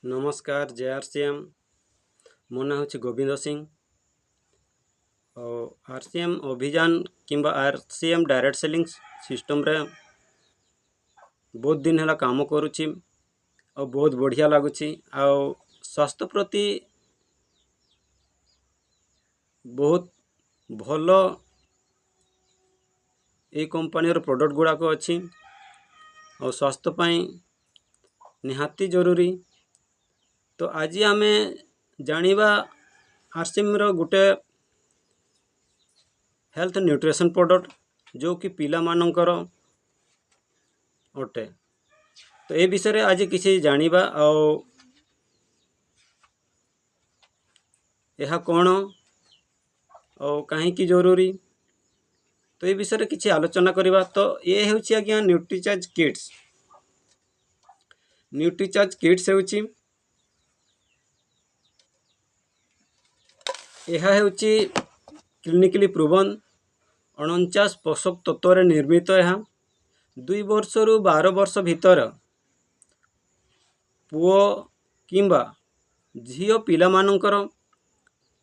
नमस्कार जय आरसीएम। मो ना हूँ गोविंद सिंह और आरसीएम अभियान किंबा आरसीएम डायरेक्ट सेलिंग सिस्टम रे बहुत दिन है काम करुच्ची और बहुत बढ़िया लगुच। स्वास्थ्य प्रति बहुत भल ये कंपनी प्रोडक्ट गुड़ाक अच्छी और स्वास्थ्य निहाती जरूरी। तो आज आम जानिबा आरसीएम रो गुटे हेल्थ न्यूट्रिशन प्रोडक्ट जो कि पिला मानकर अटे। तो ये विषय आज किसी जानिबा यह कौन और कहीं जरूरी, तो ये विषय किसी आलोचना करवा। तो ये हूँ आज्ञा न्यूट्रिचार्ज किट्स। न्यूट्रिचार्ज किट्स हूँ यह हूँ क्लिनिकली प्रूवन 49 पोषक तत्व निर्मित। यह 2 वर्ष रु 12 वर्ष भितर पुओ किंबा झील पिला मानकर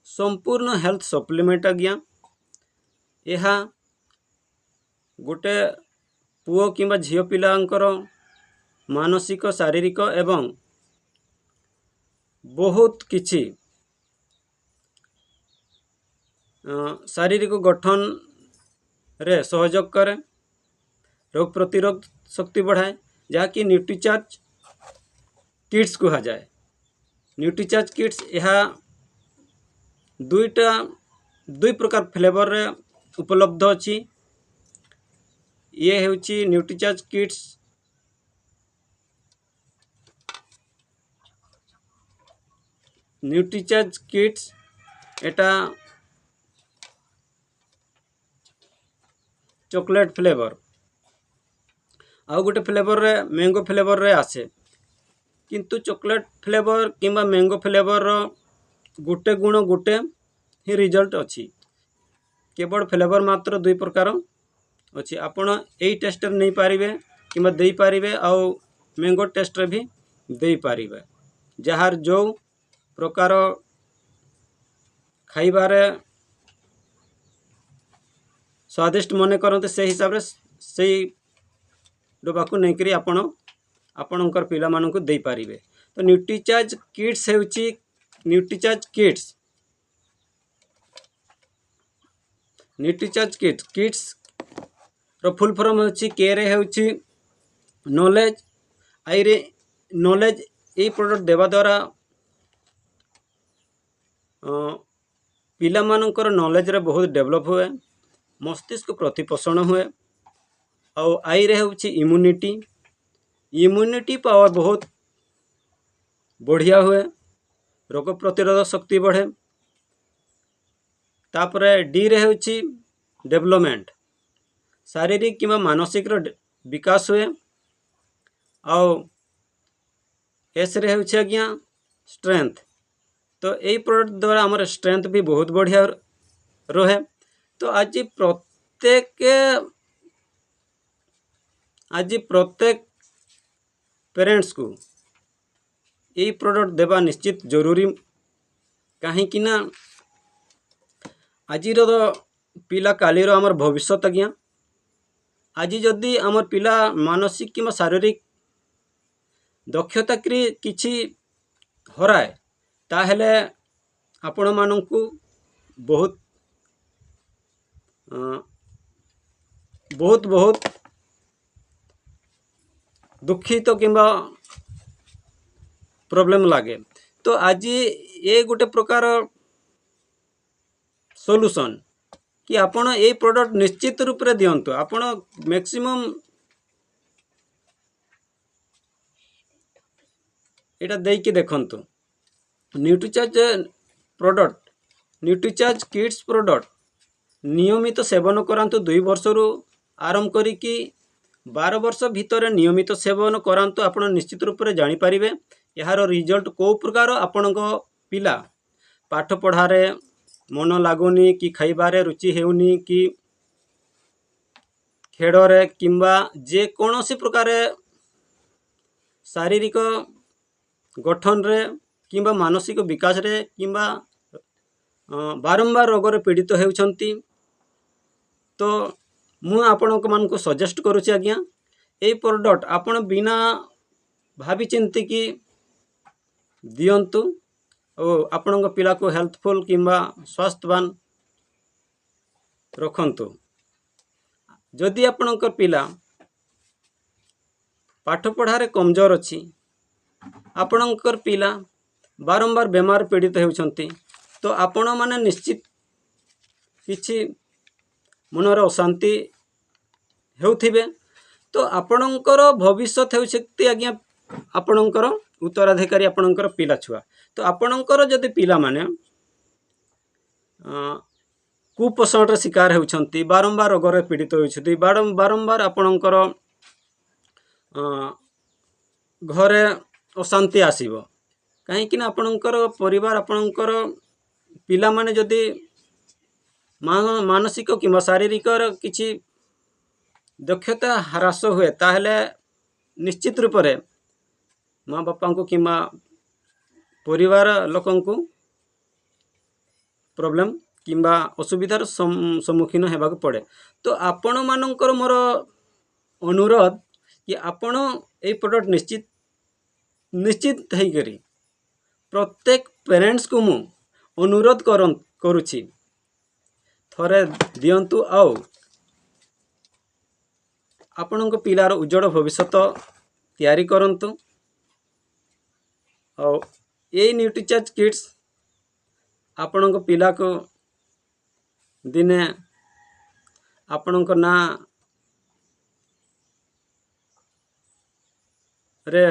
संपूर्ण हेल्थ सप्लीमेंट आज्ञा। यह गोटे पुओ किंबा झील पिलांकर मानसिक शारीरिक एवं बहुत किछि शारीरिक गठन रे सहयोग करे, रोग प्रतिरोध शक्ति बढ़ाए, जहाँकि न्यूट्रिचार्ज किट्स कहा जाए। न्यूट्रिचार्ज किट्स यह दुई प्रकार फ्लेवर रे उपलब्ध अच्छी। ये हूँ न्यूट्रिचार्ज किट्स एटा चॉकलेट फ्लेवर आउ गोटे फ्लेवर रे मैंगो फ्लेवर रे आसे, किंतु चॉकलेट फ्लेवर किंबा मैंगो फ्लेवर गोटे गुण गोटे ही रिजल्ट अच्छी। केवल फ्लेवर मात्र 2 प्रकार अच्छी। आपण यही टेस्ट नहीं पारिबे किंबा दे पारिबे आउ मैंगो टेस्ट भी दे पारिबे। जार जो प्रकार खाइबारे स्वादिष्ट मन करते से हिसाब से डब्बा को नहीं करी आपणकर पिला मानकु दे पारिबे। तो न्यूट्रिचार्ज किट्स हेउची न्यूट्रिचार्ज किट्स रो फुल फॉर्म हेउची केरे हेउची नॉलेज आईरे नॉलेज। ये प्रोडक्ट देवा द्वारा पिला मानकर नॉलेज रे बहुत डेवलप हुए, मस्तिष्क प्रतिपोषण हुए और आई रे होची इम्यूनिटी पावर बहुत बढ़िया हुए, रोग प्रतिरोधक शक्ति बढ़े। तापरे डी रे होची डेवलपमेंट, शारीरिक किंबा मानसिक विकास हुए और एस रे होची आज्ञा स्ट्रेंथ। तो यही प्रोडक्ट द्वारा हमारे स्ट्रेंथ भी बहुत बढ़िया रहे। तो आज प्रत्येक पेरेंट्स को यही प्रोडक्ट देवा निश्चित जरूरी, कहीं आज पिला कालीर आमर भविष्य आज्ञा। आज जदि आमर पिला मानसिक किंबा शारीरिक दक्षता किछि हराए ताहेले आपण मानकु बहुत बहुत बहुत दुखित किंबा प्रॉब्लम लागे। तो आज ये गोटे प्रकार सॉल्यूशन कि आपण ये प्रोडक्ट निश्चित रूप से दियंतु। आपण मैक्सिमम एटा देकी देखंतु। न्यूट्रिचार्ज किट्स प्रोडक्ट नियमित सेवन करांतु। 2 वर्ष रु आरंभ करिकी 12 वर्ष भितर नियमित सेवन करांतु। आपण निश्चित रूप से जानि पारिबे यार रिजल्ट को प्रकार। आपणको पिला पाठ पढ़ारे मन लागुनी कि खाइबारे रुचि हेउनी कि खेड़े किंबा जे कौन सी प्रकार शारीरिक गठन रे किंबा मानसिक विकास रे किंबा बारंबार रोग रे पीड़ित होउछंती तो मु आपनक मानको सजेस्ट करूची आज्ञा ए प्रोडक्ट आपण बिना भाभी चिंती की दियंतु और आपनक पिला को हेल्थफुल किंबा स्वास्थ्यवान रखंतु। जदि आपनक पिला पाठ पढ़ारे कमजोर अछि आपणकर पिला बारंबार बेमार पीड़ित होउछंती तो आपण माने निश्चित किछि मनर अशांति हेउथिबे तो आपणकर भविष्य हेउछती आज्ञा आपणकर उत्तराधिकारी आपणकर पिला छुआ तो आपणकर जदि पिला माने कुपोषण शिकार होउछंती बारंबार रोग रे पीड़ित होउछंती बारंबार आपणकर घरे अशांति आसीबो कहीं ना आपणकर परिवार आपणकर पिला माने जदि मानसिक किंबा शारीरिक किछि दक्षता ह्रास हुए ताहले निश्चित रूप से माँ बापा को किंबा परिवार लोकन को प्रॉब्लम किंबा असुविधार सम्मुखीन हेबाक पड़े। तो आपण मानकर मोर अनुरोध कि आपण ए प्रोडक्ट निश्चित है करी प्रत्येक पेरेंट्स को मु अनुरोध करुछि थरे दियंतु आउ आपण पिलार उज्जवल भविष्य तैयारी करंतु और ये न्यूट्रीचार्ज किट्स आपण पिला को दिने आपण ना रे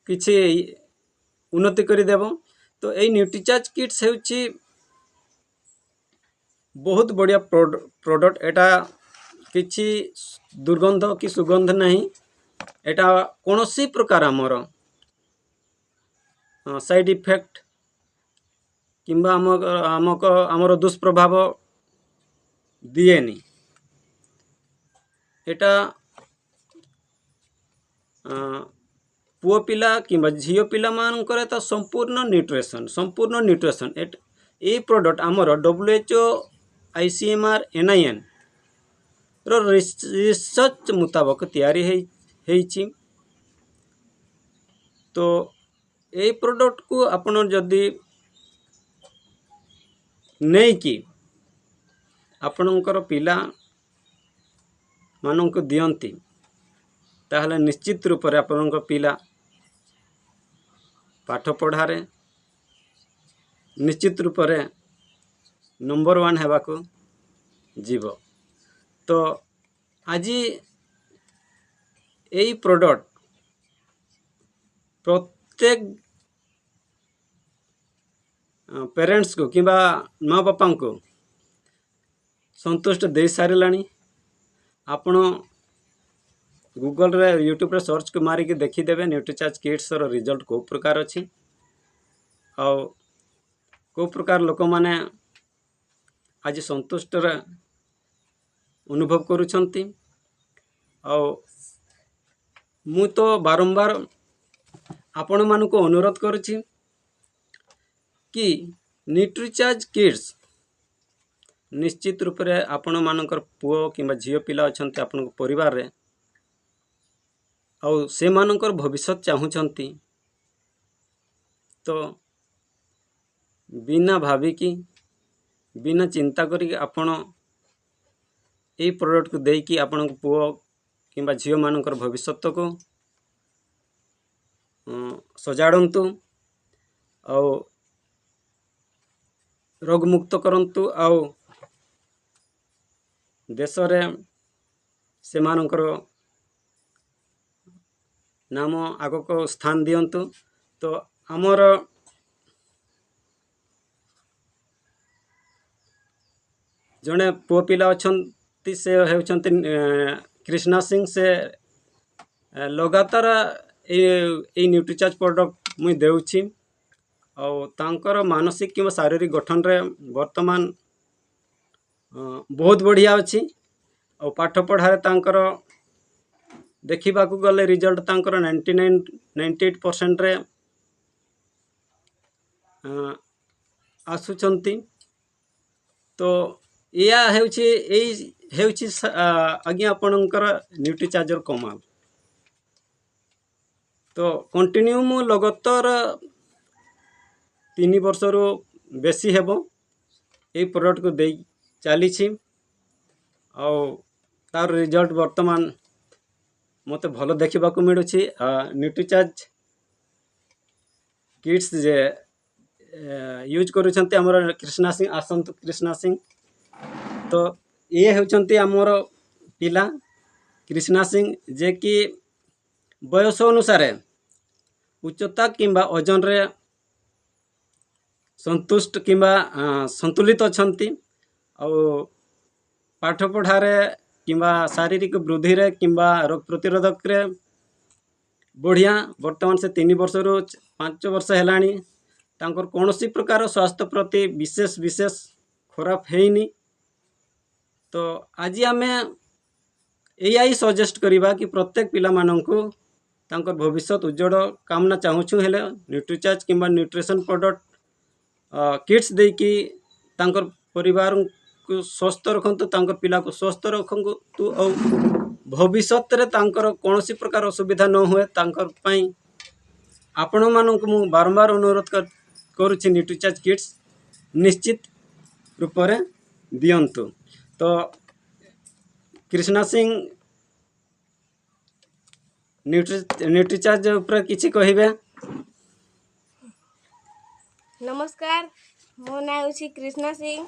किछि उन्नति करी देबो। तो ये न्यूट्रीचार्ज किट्स हेउछि बहुत बढ़िया प्रोडक्ट एटा किछि दुर्गंध कि सुगंध नहीं एटा कोनोसी प्रकार साइड इफेक्ट किंबा आमर दुष्प्रभाव दिएनी एटा पुओ पिला किंबा झियो पिला मानकर तो संपूर्ण न्यूट्रिशन ए प्रोडक्ट आमर WHO ICMR NIN रिसर्च मुताबक तैयारी है। तो ये प्रोडक्ट को आपण जदि नहीं कि आपणकर पिला मानक दियंती ताहले निश्चित रूप से आपणकर पिला पाठ पढ़ारे निश्चित रूप से नंबर 1 हेबाको जीव। तो आज यही प्रोडक्ट प्रत्येक पेरेंट्स को किंबा माँ बापा को संतुष्ट दे सारे आपण गूगल रे यूट्यूब रे सर्च को मारिक देखीदेवे न्यूट्रीचार्ज किट्स रो रिजल्ट को प्रकार अच्छी और को प्रकार लोक माने आज संतुष्ट अनुभव करुछंती। और मु तो बारंबार आपण मानको अनुरोध करुछि कि न्यूट्रीचार्ज किट्स निश्चित रूप से आपण मानकर पुओ किंबा झियो पिला अछंती आपण परिवार रे और से मानकर भविष्य चाहूँगी तो बिना भाविकी बिना चिंता करी आपण ये प्रोडक्ट को देकी आपण पुओ किंबा झियो मानकर भविष्य को सजाड़ंतु और रोग मुक्त करंतु और देश रे से मानकर नाम आग को स्थान दियंतु। तो आमर जड़े पुओ पिला अच्छी से होती कृष्णा सिंह से लगातार ये न्यूट्रीचार्ज प्रोडक्ट मुई देउछि और तांकर मानसिक कि शारीरिक गठन रे वर्तमान बहुत बढ़िया अच्छी और पाठ पढ़ारे तांकर देखा गले रिजल्ट तांकर 98% रे ଆସୁଛନ୍ତି। ତ ଏହା ହେଉଛି ଆଜ୍ଞା ଆପଣଙ୍କର ନ୍ୟୁଟ୍ରିଚାର୍ଜର କମାଲ। ତ କଣ୍ଟିନ୍ୟୁ ମୁଁ ଲଗାତାର 3 ବର୍ଷରୁ ବେଶୀ ହେବ ଏଇ ପ୍ରଡ଼କ୍ଟକୁ ଦେଇ ଚାଲିଛି, ଆଉ ତାର ରିଜଲ୍ଟ ବର୍ତ୍ତମାନ ମୋତେ ଭଲ ଦେଖିବାକୁ ମିଳୁଛି। ନ୍ୟୁଟ୍ରିଚାର୍ଜ କିଟ୍ସ ଯେ ୟୁଜ୍ କରୁଛନ୍ତି ଆମର କ୍ରିଷ୍ଣା ସିଂ, ଆସନ୍ତୁ କ୍ରିଷ୍ଣା ସିଂ। ତ ଇଏ ହେଉଛନ୍ତି ଆମର ପିଲା କ୍ରିଷ୍ଣା ସିଂ, ଯେ କି ବୟସ ଅନୁସାରେ ଉଚ୍ଚତା କିମ୍ବା ଓଜନରେ ସନ୍ତୁଷ୍ଟ କିମ୍ବା ସନ୍ତୁଳିତ ଅଛନ୍ତି, ଆଉ ପାଠ ପଢ଼ାରେ କିମ୍ବା ଶାରୀରିକ ବୃଦ୍ଧିରେ କିମ୍ବା ରୋଗ ପ୍ରତିରୋଧକରେ ବଢ଼ିଆ। ବର୍ତ୍ତମାନ ସେ 3 ବର୍ଷରୁ 5 ବର୍ଷ ହେଲାଣି, ତାଙ୍କର କୌଣସି ପ୍ରକାର ସ୍ୱାସ୍ଥ୍ୟ ପ୍ରତି ବିଶେଷ ଖରାପ ହେଇନି। ତ ଆଜି ଆମେ ଏଇଆ ହିଁ ସଜେଷ୍ଟ କରିବା କି ପ୍ରତ୍ୟେକ ପିଲାମାନଙ୍କୁ ତାଙ୍କର ଭବିଷ୍ୟତ ଉଜ୍ଜଳ କାମନା ଚାହୁଁଛୁ, ହେଲେ ନ୍ୟୁଟ୍ରିଚାର୍ଜ କିମ୍ବା ନ୍ୟୁଟ୍ରିସନ୍ ପ୍ରଡ଼କ୍ଟ କିଟ୍ସ ଦେଇକି ତାଙ୍କର ପରିବାରକୁ ସ୍ୱସ୍ଥ ରଖନ୍ତୁ, ତାଙ୍କର ପିଲାକୁ ସ୍ୱସ୍ଥ ରଖନ୍ତୁ, ଆଉ ଭବିଷ୍ୟତରେ ତାଙ୍କର କୌଣସି ପ୍ରକାର ଅସୁବିଧା ନ ହୁଏ। ତାଙ୍କର ପାଇଁ ଆପଣମାନଙ୍କୁ ମୁଁ ବାରମ୍ବାର ଅନୁରୋଧ କରୁଛି ନ୍ୟୁଟ୍ରିଚାର୍ଜ କିଟ୍ସ ନିଶ୍ଚିତ ରୂପରେ ଦିଅନ୍ତୁ। ତ କ୍ରିଷ୍ଣା ସିଂ ନ୍ୟୁଟ୍ରିଚାର୍ଜ ଉପରେ କିଛି କହିବେ? ନମସ୍କାର, ମୋ ନାଁ ହେଉଛି କ୍ରିଷ୍ଣା ସିଂ।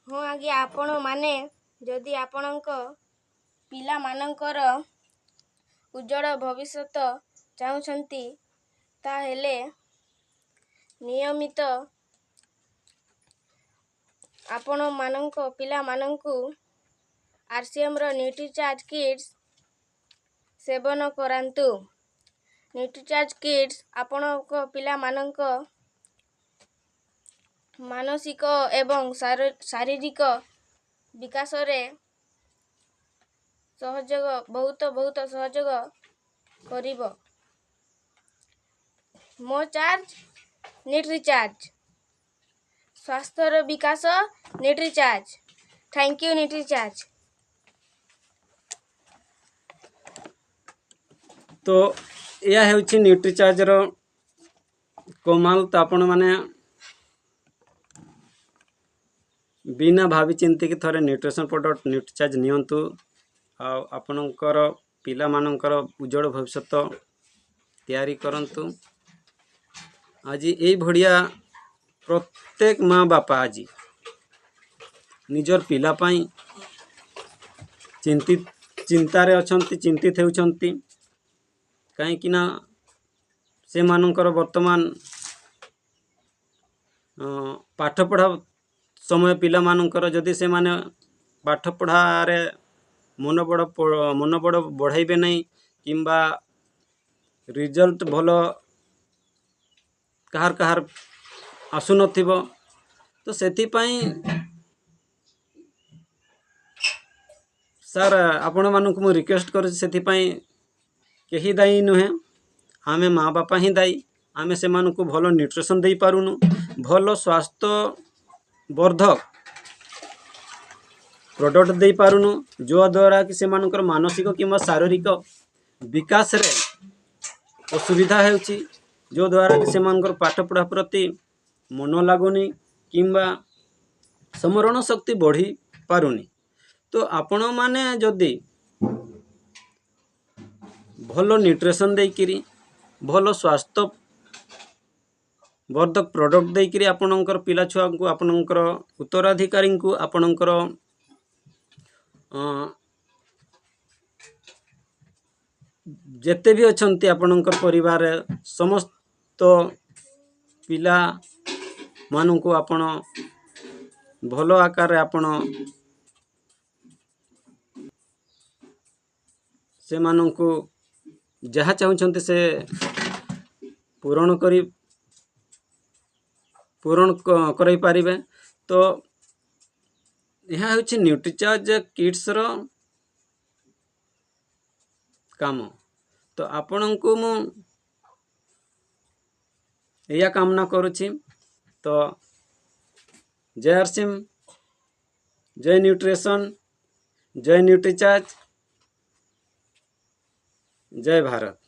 ହଁ ଆଜ୍ଞା, ଆପଣମାନେ ଯଦି ଆପଣଙ୍କ ପିଲାମାନଙ୍କର ଉଜ୍ଜଳ ଭବିଷ୍ୟତ ଚାହୁଁଛନ୍ତି, ତାହେଲେ ନିୟମିତ ଆପଣମାନଙ୍କ ପିଲାମାନଙ୍କୁ RCMର ନ୍ୟୁଟ୍ରିଚାର୍ଜ କିଟ୍ସ ସେବନ କରାନ୍ତୁ। ନ୍ୟୁଟ୍ରିଚାର୍ଜ କିଟ୍ସ ଆପଣଙ୍କ ପିଲାମାନଙ୍କ ମାନସିକ ଏବଂ ଶାରୀରିକ ବିକାଶରେ ବହୁତ ସହଯୋଗ କରିବ। ମୋ ଚାର୍ଜ ନ୍ୟୁଟ୍ରିଚାର୍ଜ, ସ୍ୱାସ୍ଥ୍ୟର ବିକାଶ ନ୍ୟୁଟ୍ରିଚାର୍ଜ। Thank you ନ୍ୟୁଟ୍ରିଚାର୍ଜ। ତ ଏହା ହେଉଛି ନ୍ୟୁଟ୍ରିଚାର୍ଜର କମାଲ। ତ ଆପଣମାନେ ବିନା ଭାବି ଚିନ୍ତିକି ଥରେ ନ୍ୟୁଟ୍ରିସନ୍ ପ୍ରଡ଼କ୍ଟ ନ୍ୟୁଟ୍ରିଚାର୍ଜ ନିଅନ୍ତୁ, ଆଉ ଆପଣଙ୍କର ପିଲାମାନଙ୍କର ଉଜ୍ଜଳ ଭବିଷ୍ୟତ ତିଆରି କରନ୍ତୁ। ଆଜି ଏଇ ଭଳିଆ ପ୍ରତ୍ୟେକ ମା ବାପା ଆଜି ନିଜର ପିଲା ପାଇଁ ଚିନ୍ତାରେ ଅଛନ୍ତି, ଚିନ୍ତିତ ହେଉଛନ୍ତି, କାହିଁକି ନା ସେମାନଙ୍କର ବର୍ତ୍ତମାନ ପାଠପଢ଼ା ସମୟ ପିଲାମାନଙ୍କର ଯଦି ସେମାନେ ପାଠପଢ଼ାରେ ମନୋବଳ ବଢ଼ାଇବେ ନାହିଁ କିମ୍ବା ରିଜଲ୍ଟ ଭଲ କାହାର ଆସୁନଥିବ, ତ ସେଥିପାଇଁ ସାର୍ ଆପଣମାନଙ୍କୁ ମୁଁ ରିକ୍ୱେଷ୍ଟ କରୁଛି, ସେଥିପାଇଁ କେହି ଦାୟୀ ନୁହେଁ, ଆମେ ମା ବାପା ହିଁ ଦାୟୀ। ଆମେ ସେମାନଙ୍କୁ ଭଲ ନ୍ୟୁଟ୍ରିସନ୍ ଦେଇପାରୁନୁ, ଭଲ ସ୍ୱାସ୍ଥ୍ୟବର୍ଦ୍ଧକ ପ୍ରଡ଼କ୍ଟ ଦେଇପାରୁନୁ, ଯଦ୍ୱାରା କି ସେମାନଙ୍କର ମାନସିକ କିମ୍ବା ଶାରୀରିକ ବିକାଶରେ ଅସୁବିଧା ହେଉଛି, ଯଦ୍ୱାରା କି ସେମାନଙ୍କର ପାଠପଢ଼ା ପ୍ରତି ମନ ଲାଗୁନି କିମ୍ବା ସ୍ମରଣ ଶକ୍ତି ବଢ଼ି ପାରୁନି। ତ ଆପଣମାନେ ଯଦି ଭଲ ନ୍ୟୁଟ୍ରିସନ୍ ଦେଇକିରି ଭଲ ସ୍ୱାସ୍ଥ୍ୟବର୍ଦ୍ଧକ ପ୍ରଡ଼କ୍ଟ ଦେଇକିରି ଆପଣଙ୍କର ପିଲାଛୁଆଙ୍କୁ, ଆପଣଙ୍କର ଉତ୍ତରାଧିକାରୀଙ୍କୁ, ଆପଣଙ୍କର ଯେତେ ବି ଅଛନ୍ତି ଆପଣଙ୍କର ପରିବାରରେ ସମସ୍ତ ପିଲାମାନଙ୍କୁ ଆପଣ ଭଲ ଆକାରରେ ଆପଣ ସେମାନଙ୍କୁ ଯାହା ଚାହୁଁଛନ୍ତି ସେ ପୂରଣ କରାଇ ପାରିବେ। ତ ଏହା ହେଉଛି ନ୍ୟୁଟ୍ରିଚାର୍ଜ କିଟ୍ସର କାମ। ତ ଆପଣଙ୍କୁ ମୁଁ ଏଇଆ କାମନା କରୁଛି तो जय हरसिम, जय न्यूट्रिशन, जय न्यूट्रीचार्ज, जय भारत।